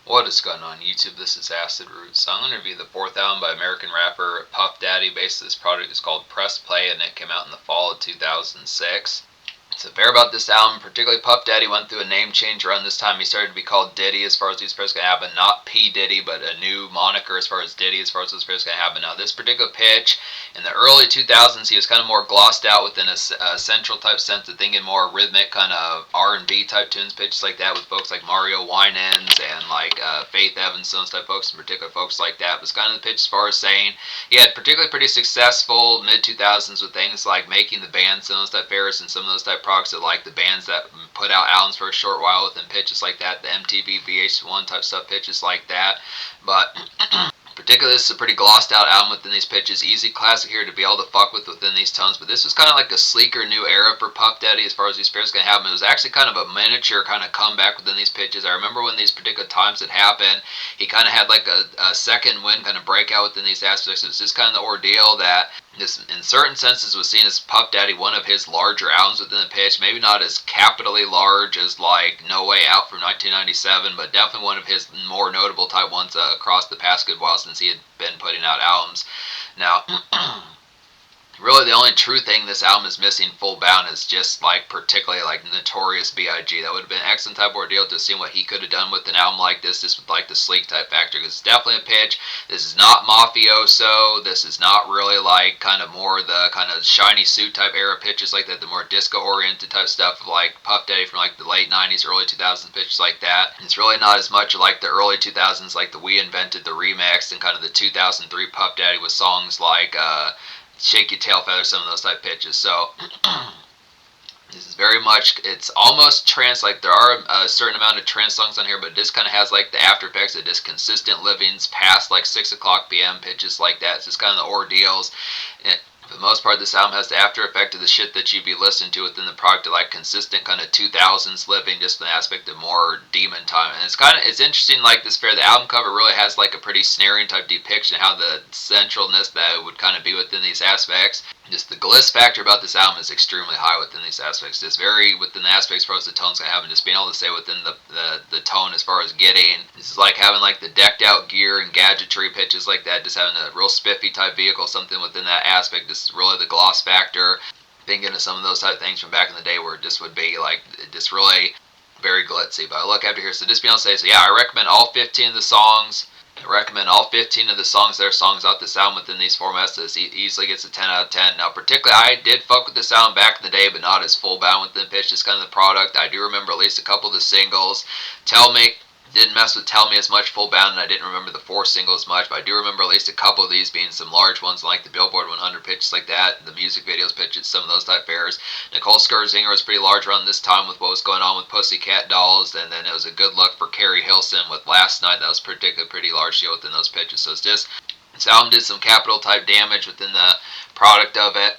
What is going on YouTube? This is Acid Roots. So I'm going to review the fourth album by American rapper Puff Daddy. Basically, this product is called Press Play, and it came out in the fall of 2006. So fair about this album, particularly Puff Daddy went through a name change around this time. He started to be called Diddy as far as these supposed to happen, not P Diddy, but a new moniker as far as Diddy as far as this supposed to happen. Now this particular pitch in the early 2000s, he was kind of more glossed out within a central type sense of thinking more rhythmic kind of R&B type tunes, pitches like that with folks like Mario Winans and like Faith Evans, those type folks, in particular folks like that. It was kind of the pitch as far as saying he had particularly pretty successful mid 2000s with things like making the bands and those type fairs and some of those type products that like the bands that put out albums for a short while within pitches like that, the MTV VH1 type stuff, pitches like that. But particularly, this is a pretty glossed out album within these pitches. Easy classic here to be able to fuck with within these tones. But this was kind of like a sleeker new era for Puff Daddy as far as these pairs can happen. It was actually kind of a miniature kind of comeback within these pitches. I remember when these particular times had happened, he kind of had like a second wind kind of breakout within these aspects. It was just kind of the ordeal that this, in certain senses, was seen as Puff Daddy one of his larger albums within the pitch. Maybe not as capitally large as like No Way Out from 1997, but definitely one of his more notable type ones across the past good while since he had been putting out albums. Now, really the only true thing this album is missing full bound is just like particularly like Notorious B.I.G. That would have been an excellent type of ordeal to see what he could have done with an album like this, just with like the sleek type factor, because it's definitely a pitch. This is not mafioso. This is not really like kind of more the kind of shiny suit type era pitches like that, the more disco oriented type stuff of like Puff Daddy from like the late 90s, early 2000s pitches like that. It's really not as much like the early 2000s, like the We Invented the Remix and kind of the 2003 Puff Daddy with songs like Shake Your Tail Feather, some of those type pitches. So this is very much, it's almost trance, like there are a certain amount of trance songs on here, but this kind of has like the after effects of just consistent livings past like 6 o'clock p.m. pitches like that. It's just kind of the ordeals. And for the most part, this album has the after effect of the shit that you'd be listening to within the product, of like consistent kind of 2000s living, just an aspect of more demon time. And it's interesting, like this fair, the album cover really has like a pretty snaring type depiction of how the centralness that would kind of be within these aspects. Just the glitz factor about this album is extremely high within these aspects. Just very within the aspects as far as the tone's gonna have, and just being able to say within the tone as far as getting. This is like having like the decked out gear and gadgetry pitches like that, just having a real spiffy type vehicle, something within that aspect. This is really the gloss factor. Thinking of some of those type of things from back in the day where it just would be like just really very glitzy. But I look after here, so just being able to say, so yeah, I recommend all 15 of the songs. I recommend all 15 of the songs. There are songs off this album within these formats. This easily gets a 10 out of 10. Now, particularly, I did fuck with this album back in the day, but not as full bound within the pitch. Just kind of the product. I do remember at least a couple of the singles. Tell Me, didn't mess with Tell Me as much full bound, and I didn't remember the 4 singles much, but I do remember at least a couple of these being some large ones, like the Billboard 100 pitches like that, the music videos pitches, some of those type fairs. Nicole Scherzinger was pretty large around this time with what was going on with Pussycat Dolls, and then it was a good look for Carrie Hilson with Last Night. That was particularly pretty large deal within those pitches. So it's just, this album did some capital type damage within the product of it.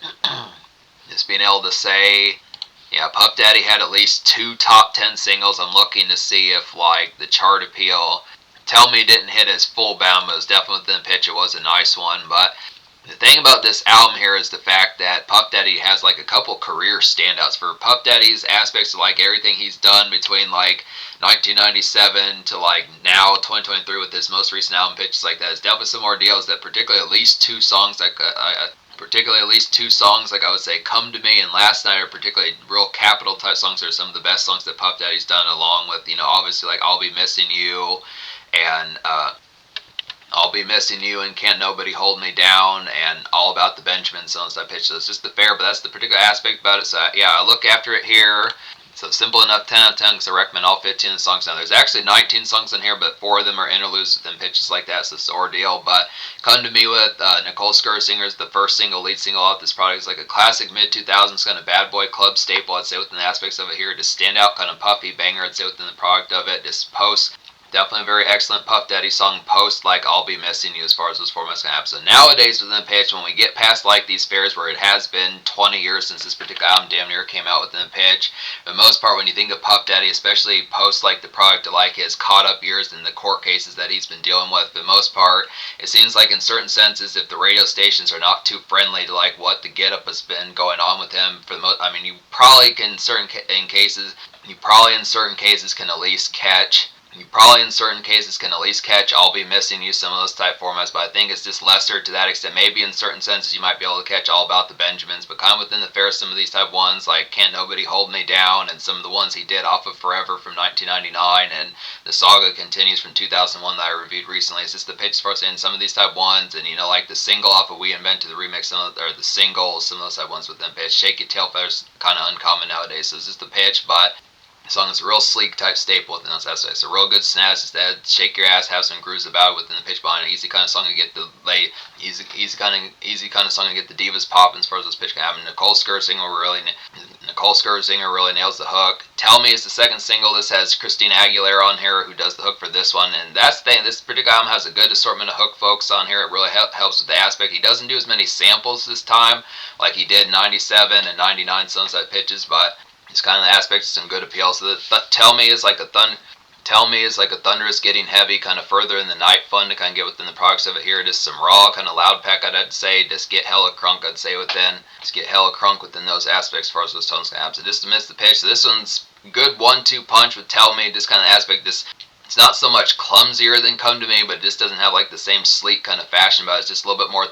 Just being able to say, yeah, Puff Daddy had at least 2 top 10 singles. I'm looking to see if, like, the chart appeal. Tell Me didn't hit as full bound, but it was definitely within the pitch. It was a nice one. But the thing about this album here is the fact that Puff Daddy has, like, a couple career standouts. For Puff Daddy's aspects of, like, everything he's done between, like, 1997 to, like, now, 2023 with his most recent album pitches like that. It's definitely some more deals that particularly at least 2 songs, like, particularly at least 2 songs, like I would say Come to Me and Last Night, are particularly real capital type songs. Are some of the best songs that Puff Daddy's done, along with, you know, obviously like I'll Be Missing You and I'll Be Missing You and Can't Nobody Hold Me Down and All About the Benjamins. So I pitch. So it's just the fair, but that's the particular aspect about it. So yeah, I look after it here. So simple enough, 10 out of 10, because I recommend all 15 of the songs. Now, there's actually 19 songs in here, but 4 of them are interludes within pitches like that, so it's the ordeal. But Come to Me with Nicole Scherzinger is the first single, lead single off this product. It's like a classic mid-2000s kind of bad boy club staple, I'd say, within the aspects of it here. Just stand out, kind of puffy banger, I'd say, within the product of it. Just post. Definitely a very excellent Puff Daddy song post, like I'll Be Missing You, as far as those formats can happen. So nowadays within the pitch, when we get past like these fairs where it has been 20 years since this particular album damn near came out within the pitch, for the most part when you think of Puff Daddy, especially post like the product of like his caught up years in the court cases that he's been dealing with, for the most part, it seems like in certain senses, if the radio stations are not too friendly to like what the get up has been going on with him, for the most, I mean, you probably can in certain cases can at least catch You probably in certain cases can at least catch I'll Be Missing You, some of those type formats, but I think it's just lesser to that extent. Maybe in certain senses you might be able to catch All About the Benjamins, but kind of within the fair, some of these type ones like Can't Nobody Hold Me Down, and some of the ones he did off of Forever from 1999, and The Saga Continues from 2001 that I reviewed recently. It's just the pitch as far as in some of these type ones, and like the single off of We Invented the Remix, or the singles, some of those type ones within pitch. Shake Your Tail Feathers kind of uncommon nowadays, so it's just the pitch, but the song is a real sleek type staple within those aspects. A real good snaz, just that shake your ass, have some grooves about it within the pitch behind it. Easy kind of song to get the late, easy kind of song to get the divas popping as far as those pitch can happen. Nicole Scherzinger really nails the hook. Tell Me is the second single. This has Christina Aguilera on here who does the hook for this one, and that's the thing. This particular album has a good assortment of hook folks on here. It really helps with the aspect. He doesn't do as many samples this time like he did in 97 and 99 Sunset pitches, but it's kind of the aspect of some good appeal. So Tell Me is like a thunderous getting heavy, kind of further in the night fun to kind of get within the products of it here. Just some raw kind of loud pack, I'd say. Just get hella crunk, I'd say within. Just get hella crunk within those aspects as far as those tones can happen. So just to miss the pitch. So this one's good 1-2 punch with Tell Me. Just kind of aspect. It's not so much clumsier than Come to Me, but it just doesn't have like the same sleek kind of fashion about it. It's just a little bit more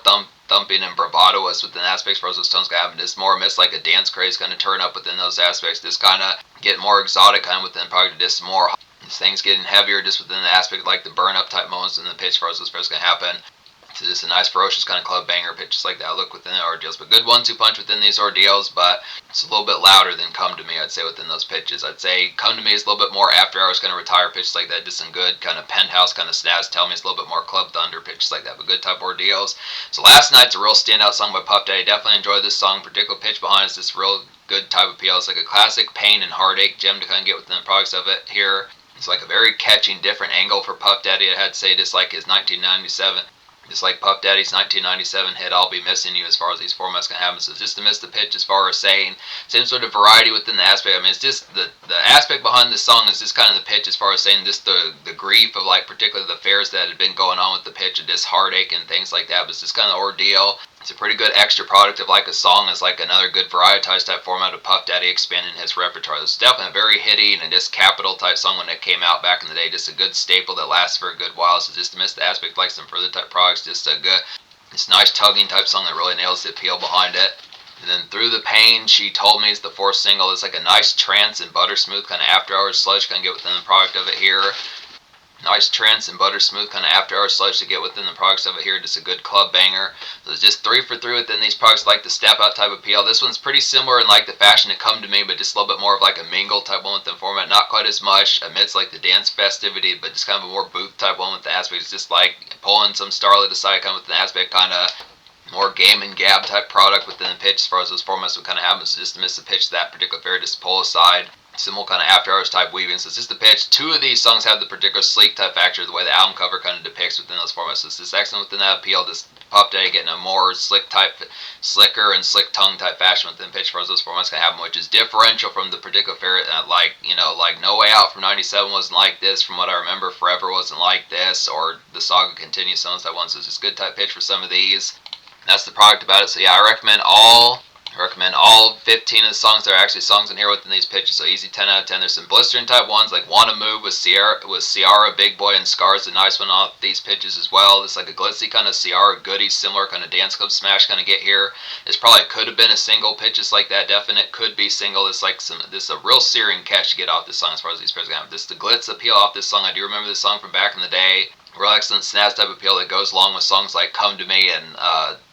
thumping and bravado-ous within aspects where those tones can happen. Just more amidst like a dance craze kind of turn up within those aspects. Just kind of get more exotic kind of within probably just more things getting heavier just within the aspect like the burn up type moments in the pitch where those first can happen. So just a nice ferocious kind of club banger pitch just like that look within the ordeals. But good 1-2 punch within these ordeals, but it's a little bit louder than Come to Me, I'd say, within those pitches. I'd say Come to Me is a little bit more after hours kind of retire pitches like that. Just some good kind of penthouse kind of snaz. Tell Me is a little bit more club thunder pitches like that, but good type ordeals. So Last Night's a real standout song by Puff Daddy. Definitely enjoyed this song. Particular pitch behind it's this real good type of appeal. It's like a classic pain and heartache gem to kind of get within the products of it here. It's like a very catching different angle for Puff Daddy. I had to say just like his 1997. Just like Puff Daddy's 1997 hit I'll Be Missing You as far as these formats can happen. So just to miss the pitch as far as saying same sort of variety within the aspect. I mean, it's just the aspect behind this song is just kind of the pitch as far as saying just the grief of like particularly the affairs that had been going on with the pitch and just heartache and things like that. But it's just kind of ordeal. It's a pretty good extra product of like a song as like another good varietized type format of Puff Daddy expanding his repertoire. It's definitely a very hitty and just capital type song when it came out back in the day. Just a good staple that lasts for a good while. So just to miss the aspect like some further type products, just a good, it's nice tugging type song that really nails the appeal behind it. And then Through the Pain, She Told Me is the fourth single. It's like a nice trance and butter smooth kind of after hours sludge kind of get within the product of it here. Nice trance and butter smooth kind of after hour sludge to get within the products of it here. Just a good club banger. So it's just 3 for 3 within these products, like the step out type appeal. This one's pretty similar in like the fashion to Come to Me, but just a little bit more of like a mingle type one with the format. Not quite as much amidst like the dance festivity, but just kind of a more booth type one with the aspect. It's just like pulling some starlet aside kind of with the aspect, kind of more game and gab type product within the pitch as far as those formats would kind of happen. So just to miss the pitch that particular fair, just pull aside. Similar kind of after hours type weaving. So it's just the pitch. 2 of these songs have the particular sleek type factor, the way the album cover kind of depicts within those formats. So it's just excellent within that appeal. Just Puff Daddy getting a more slicker and slick tongue type fashion within pitch for those formats can happen, which is differential from the particular fair. Like No Way Out from '97 wasn't like this. From what I remember, Forever wasn't like this, or The Saga Continues. Some of that one. So it's just good type pitch for some of these. That's the product about it. So yeah, I recommend all 15 of the songs. There are actually songs in here within these pitches, so easy 10 out of 10. There's some blistering type ones like Wanna Move with Ciara, Big Boy, and Scars, a nice one off these pitches as well. It's like a glitzy kind of Ciara goodie, similar kind of dance club smash kind of get here. This probably could have been a single pitches like that, definite could be single. It's like this is a real searing catch to get off this song as far as these pitches go. This the glitz appeal off this song. I do remember this song from back in the day. Real excellent snaz type appeal that goes along with songs like Come to Me and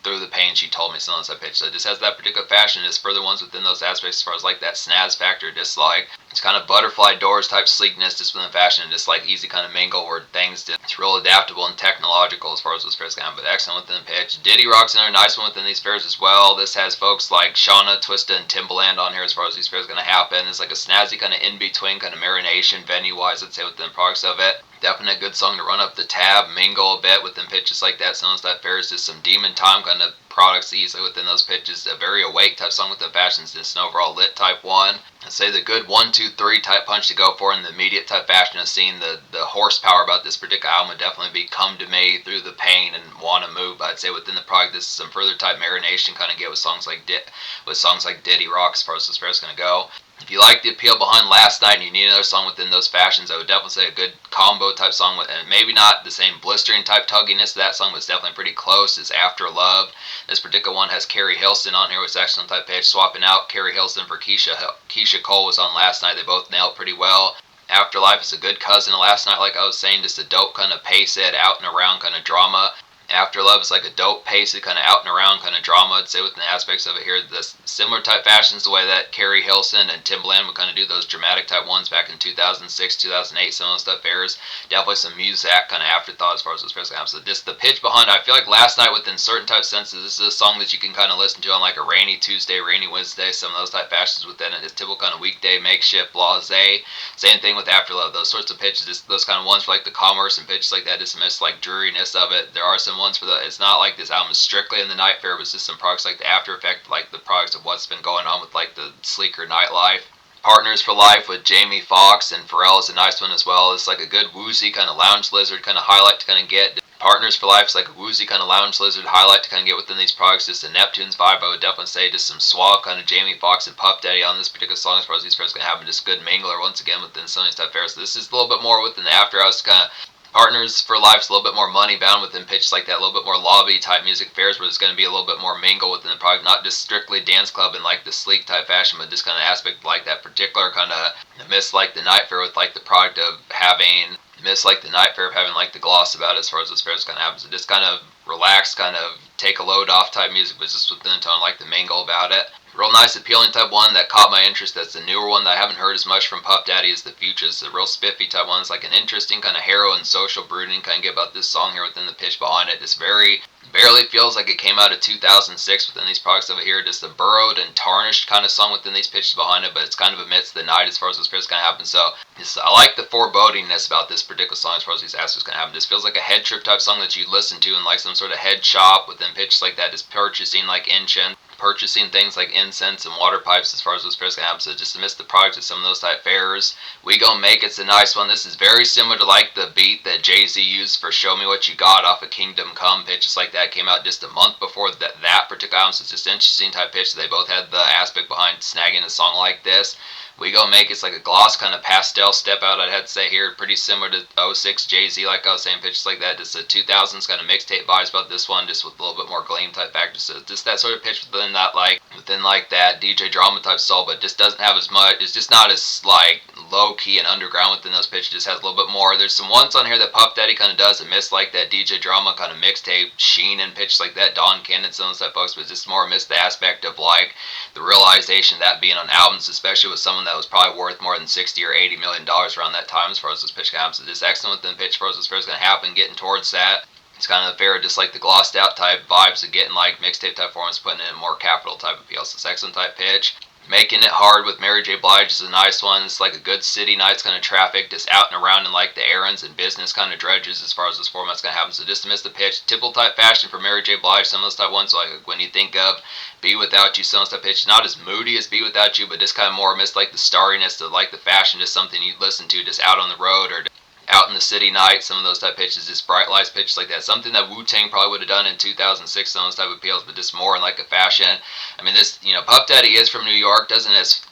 Through the Pain, She Told Me, some of those pitch. So it just has that particular fashion. Just further ones within those aspects as far as like that snaz factor. Just like it's kind of butterfly doors type sleekness just within fashion. Just like easy kind of mingle where things it's real adaptable and technological as far as those fairs go. But excellent within the pitch. Diddy Rock's another nice one within these fairs as well. This has folks like Shauna, Twista, and Timbaland on here as far as these fairs going to happen. It's like a snazzy kind of in-between kind of marination venue-wise, I'd say, within the products of it. Definitely a good song to run up the tab, mingle a bit within pitches like that. Some of that fair is just some demon time kind of products easily within those pitches. A very awake type song with the fashions, just an overall lit type one. I'd say the good 1, 2, 3 type punch to go for in the immediate type fashion of seeing the horsepower about this particular album would definitely be Come to Me, Through the Pain, and Wanna Move. I'd say within the product, this is some further type marination kind of get with songs like Diddy Rock as far as this fair is going to go. If you like the appeal behind Last Night and you need another song within those fashions, I would definitely say a good combo type song with, and maybe not the same blistering type tugginess to that song, but it's definitely pretty close, is After Love. This particular one has Carrie Hilson on here with excellent type pitch, swapping out Carrie Hilson for Keisha Cole was on Last Night. They both nailed pretty well. Afterlife is a good cousin of Last Night, like I was saying, just a dope kind of pace it, out and around kind of drama. Afterlove is like a dope pace, kind of out and around kind of drama, I'd say, within the aspects of it here. The similar type fashions, the way that Carrie Hilson and Timbaland would kind of do those dramatic type ones back in 2006, 2008, some of those stuff airs. Definitely some Muzak kind of afterthought as far as those first comes. So just the pitch behind it, I feel like Last Night within certain type senses, this is a song that you can kind of listen to on like a rainy Tuesday, rainy Wednesday, some of those type fashions within it. It's typical kind of weekday, makeshift, blasé. Same thing with Afterlove, those sorts of pitches, just those kind of ones for like the commerce and pitches like that, just miss like dreariness of it. There are some ones for the, it's not like this album is strictly in the night fair, but it's just some products like the After Effect, like the products of what's been going on with like the sleeker nightlife. Partners for Life with Jamie Foxx and Pharrell is a nice one as well. It's like a good woozy kind of lounge lizard kind of highlight to kind of get. Partners for Life is like a woozy kind of lounge lizard highlight to kind of get within these products. Just a Neptune's vibe, I would definitely say. Just some suave kind of Jamie Foxx and Puff Daddy on this particular song as far as these pairs going to happen. Just good mingler once again within some of these type fairs. So this is a little bit more within the After Hours kind of. Partners for Life's a little bit more money bound within pitches like that, a little bit more lobby type music fairs where there's going to be a little bit more mingle within the product, not just strictly dance club in like the sleek type fashion, but just kind of aspect like that particular kind of miss like the night fair with like the product of having miss like the night fair of having like the gloss about it as far as those fairs kind of happens. So just kind of relaxed, kind of take a load off type music, but just within the tone, like the mingle about it. Real nice, appealing type one that caught my interest. That's the newer one that I haven't heard as much from Puff Daddy is The Futures. The real spiffy type one. It's like an interesting kind of harrow and social brooding kind of get about this song here within the pitch behind it. This very barely feels like it came out of 2006 within these products over here. Just a burrowed and tarnished kind of song within these pitches behind it, but it's kind of amidst the night as far as those pitches kind of happen. So I like the forebodingness about this particular song as far as these aspects kind of happen. This feels like a head trip type song that you listen to in like some sort of head shop within pitches like that. Just purchasing like incense, purchasing things like incense and water pipes as far as those fairs can happen. So just to miss the product of some of those type fairs. We Gon' Make It's a nice one. This is very similar to like the beat that Jay-Z used for Show Me What You Got off of Kingdom Come. Pitches like that came out just a month before that particular album. So it's just interesting type pitch. They both had the aspect behind snagging a song like this. We Gon' Make It's like a gloss kind of pastel step out, I'd have to say here. Pretty similar to 06 Jay-Z, like I was saying, pitches like that. Just the 2000s kind of mixtape vibes about this one, just with a little bit more gleam type factors. So just that sort of pitch within that that DJ drama type soul, but just doesn't have as much. It's just not as like low key and underground within those pitches. Just has a little bit more. There's some ones on here that Puff Daddy kind of does and miss like that DJ drama kind of mixtape sheen and pitch like that. Don Cannon, some of those type folks, but just more miss the aspect of like the realization of that being on albums, especially with someone that was probably worth more than $60 or $80 million around that time as far as this pitch happens. So just excellent within pitch as far as this fair is going to happen, getting towards that. It's kind of the fair, just like the glossed out type vibes of getting like mixtape type forms, putting in a more capital type appeal. So it's excellent type pitch. Making It Hard with Mary J. Blige is a nice one. It's like a good city nights kind of traffic, just out and around in like the errands and business kind of dredges as far as this format's going to happen. So just to miss the pitch, typical type fashion for Mary J. Blige. Some of those type ones, like when you think of Be Without You, some of those type pitch, not as moody as Be Without You, but just kind of more miss like the starriness of like the fashion, just something you'd listen to just out on the road or out in the city night. Some of those type pitches, just bright lights pitches like that. Something that Wu-Tang probably would have done in 2006, some of those type of appeals, but just more in like a fashion. I mean, this, Puff Daddy is from New York, doesn't as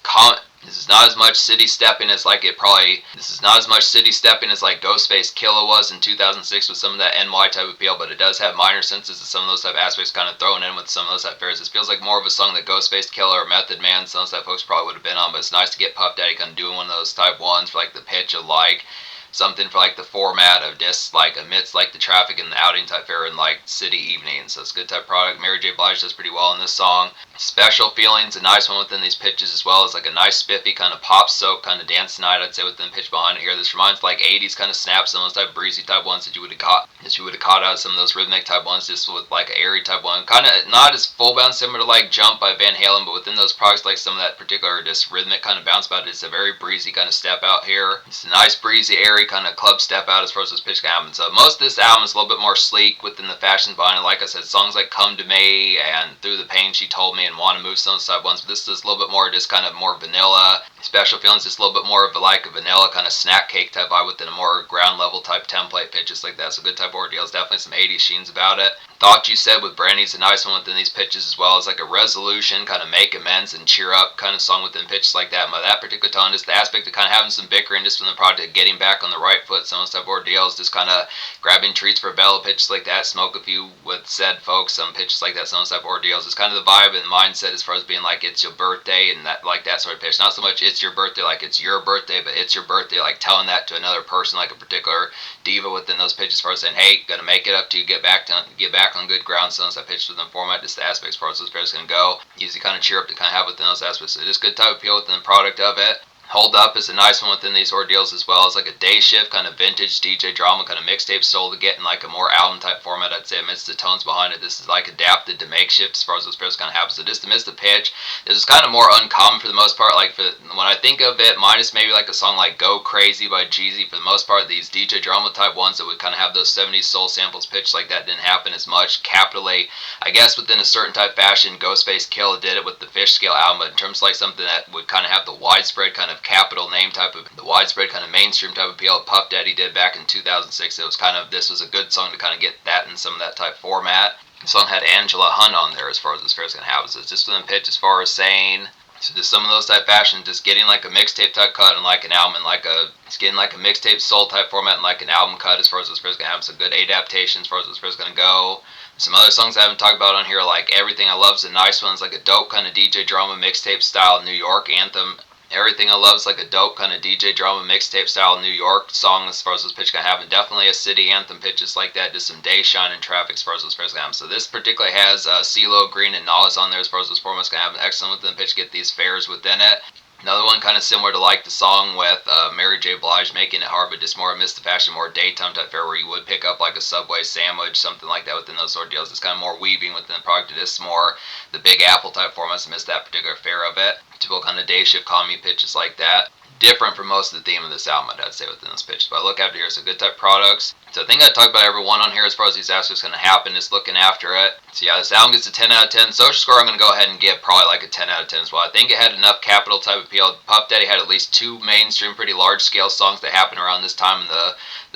this is not as much city stepping as like this is not as much city stepping as like Ghostface Killah was in 2006 with some of that NY type appeal, but it does have minor senses of some of those type aspects kind of thrown in with some of those type fairs. This feels like more of a song that Ghostface Killah or Method Man, some of those type folks probably would have been on, but it's nice to get Puff Daddy kind of doing one of those type ones for like the pitch of like something for like the format of just like amidst like the traffic and the outing type fair and like city evenings. So it's a good type product. Mary J. Blige does pretty well in this song. Special Feelings, a nice one within these pitches as well. It's like a nice spiffy kind of pop soak kind of dance night, I'd say, within the pitch behind it here. This reminds like 80s kind of snaps, some of those type breezy type ones that you would have caught out of some of those rhythmic type ones, just with like an airy type one. Kind of not as full bounce similar to like Jump by Van Halen, but within those products, like some of that particular just rhythmic kind of bounce about it. It's a very breezy kind of step out here. It's a nice breezy, airy kind of club step out as far as this pitch can happen. So most of this album is a little bit more sleek within the fashion behind it. Like I said, songs like Come to Me and Through the Pain She Told Me and Wanna Move, some of those type ones, but this is a little bit more just kind of more vanilla. Special Feelings is a little bit more of like a vanilla kind of snack cake type vibe within a more ground level type template pitch, just like that. So good type ordeals, definitely some 80s sheens about it. Thought You Said with Brandy's a nice one within these pitches as well. It's like a resolution, kind of make amends and cheer up kind of song within pitches like that. By that particular tone, just the aspect of kind of having some bickering just from the product, getting back on the right foot, some of those type of ordeals, just kind of grabbing treats for Bella, pitches like that, smoke a few with said folks, some pitches like that, some of those type of ordeals. It's kind of the vibe and mindset as far as being like it's your birthday and that like that sort of pitch. Not so much it's your birthday like it's your birthday, but it's your birthday like telling that to another person, like a particular diva within those pitches as far as saying, hey, gonna make it up to you, get back on good ground. So I pitched within the format, just the aspects as far as those pairs can go. Easy kind of cheer up to kind of have within those aspects. So just good type of appeal within the product of it. Hold Up is a nice one within these ordeals as well. It's like a day shift, kind of vintage DJ drama, kind of mixtape soul to get in like a more album type format, I'd say, amidst the tones behind it. This is like adapted to makeshift as far as those pairs kind of happen. So just amidst the pitch, this is kind of more uncommon for the most part. Like when I think of it, minus maybe like a song like Go Crazy by Jeezy, for the most part, these DJ drama type ones that would kind of have those 70s soul samples pitched like that didn't happen as much. Capitally, I guess within a certain type fashion, Ghostface Killah did it with the Fish Scale album, but in terms of like something that would kind of have the widespread kind of capital name type of, the widespread kind of mainstream type of appeal Puff Daddy did back in 2006, it was kind of, this was a good song to kind of get that in some of that type format. The song had Angela Hunt on there as far as this fair's gonna have. So it's just within pitch as far as saying, so just some of those type fashion, just getting like a mixtape type cut and like an album and like it's getting like a mixtape soul type format and like an album cut as far as this fair's gonna have. Some good adaptation as far as this fair's gonna go. Some other songs I haven't talked about on here, like Everything I Love's a nice one. It's like a dope kind of DJ drama mixtape style New York anthem. Everything I Love is like a dope kind of DJ drama mixtape style New York song as far as this pitch can happen. Definitely a city anthem pitches like that. Just some day shine and traffic as far as this pitch can happen. So this particularly has CeeLo Green and Nas on there as far as this format's can happen. Excellent within the pitch, get these fairs within it. Another one kind of similar to like the song with Mary J. Blige, Making It Hard, but just more amidst the fashion, more daytime type fare where you would pick up like a Subway sandwich, something like that within those sort of deals. It's kind of more weaving within the product. It is more the Big Apple type formats amidst that particular fare of it. Typical kind of day shift comedy pitches like that. Different from most of the theme of this album, I'd say, within this pitch. But I look after here, so good type products. So I think I talked about every one on here as far as these aspects going to happen, just looking after it. So yeah, this album gets a 10 out of 10. Social score I'm going to go ahead and give probably like a 10 out of 10 as well. I think it had enough capital type appeal. Puff Daddy had at least two mainstream, pretty large scale songs that happened around this time in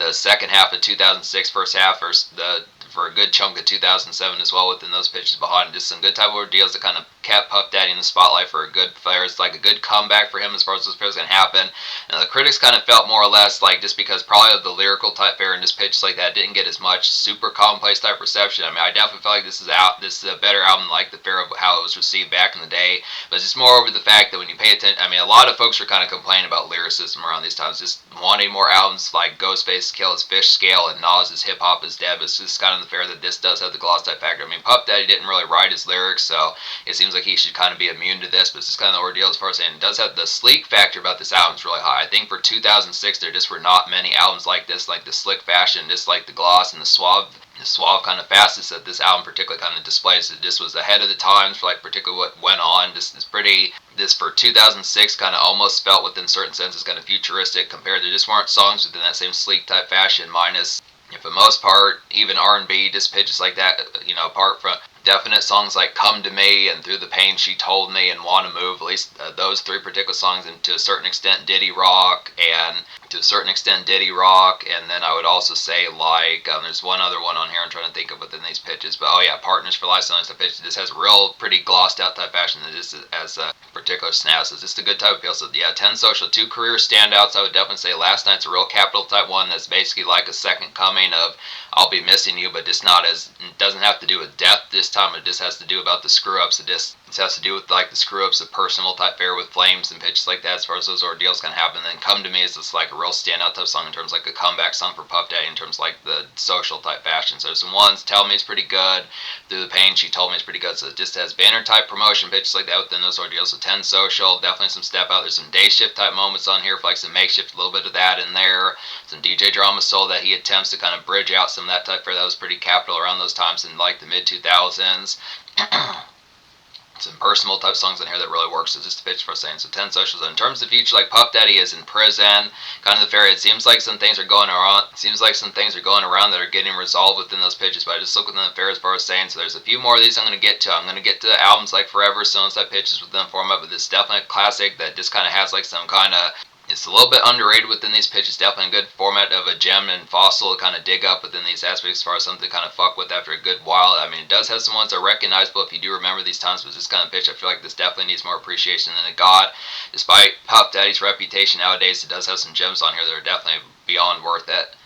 the second half of 2006, first half, or for a good chunk of 2007 as well within those pitches behind. Just some good type of ordeals that kind of kept Puff Daddy in the spotlight for a good flair. It's like a good comeback for him as far as this fair's going to happen. And the critics kind of felt more or less like, just because probably of the lyrical type fair and just pitches like that didn't get as much super commonplace type reception. I mean, I definitely feel like this is a better album like the fair of how it was received back in the day. But it's just more over the fact that when you pay attention, I mean, a lot of folks are kind of complaining about lyricism around these times, just wanting more albums like Ghostface Killah's Fish Scale and Nas's Hip Hop Is Dead. It's just kind of the fair that this does have the gloss type factor. I mean, Puff Daddy didn't really write his lyrics, so it seems like he should kind of be immune to this, but it's just kind of the ordeal as far as saying it does have the sleek factor about this album is really high. I think for 2006 there just were not many albums like this, like the slick fashion, just like the gloss and the suave kind of fastness that this album particularly kind of displays. It just was ahead of the times for like particularly what went on. This for 2006 kind of almost felt within certain senses kind of futuristic compared to, just weren't songs within that same sleek type fashion, minus for the most part even R&B just pitches like that, you know, apart from definite songs like Come to Me and Through the Pain She Told Me and Wanna Move, at least those three particular songs, and to a certain extent Diddy Rock, and then I would also say like there's one other one on here I'm trying to think of within these pitches, but oh yeah, Partners for Life, something pitch. This has real pretty glossed out type fashion that this has a particular snap, so it's just a good type of appeal. So yeah, 10 social, 2 career standouts. I would definitely say Last Night's a real capital type one that's basically like a second coming of I'll Be Missing You, but just not as, it doesn't have to do with death this time. It just has to do about the screw ups. It has to do with like the screw ups of personal type fare with flames and pitches like that as far as those ordeals can happen. And then Come to Me is just like a real standout type song in terms of like a comeback song for Puff Daddy in terms of like the social type fashion. So there's some ones, Tell Me is pretty good, Through the Pain She Told Me is pretty good. So it just has banner type promotion pitches like that within those ordeals. So 10 social, definitely some step out. There's some day shift type moments on here for like some makeshift, a little bit of that in there. Some DJ drama soul that he attempts to kind of bridge out some of that type fare that was pretty capital around those times in like the mid 2000s. Some personal type songs in here that really works. So just a pitch for saying. So 10 socials. In terms of future, like Puff Daddy is in prison, kind of the fair. It seems like some things are going around. That are getting resolved within those pitches. But I just look within the fair as far as saying. So there's a few more of these I'm going to get to. I'm going to get to albums like Forever, Stones type pitches within the format. But this is definitely a classic that just kind of has like some kind of It's a little bit underrated within these pitches. Definitely a good format of a gem and fossil to kind of dig up within these aspects as far as something to kind of fuck with after a good while. I mean, it does have some ones that are recognizable if you do remember these times, but this kind of pitch, I feel like this definitely needs more appreciation than it got. Despite Puff Daddy's reputation nowadays, it does have some gems on here that are definitely beyond worth it.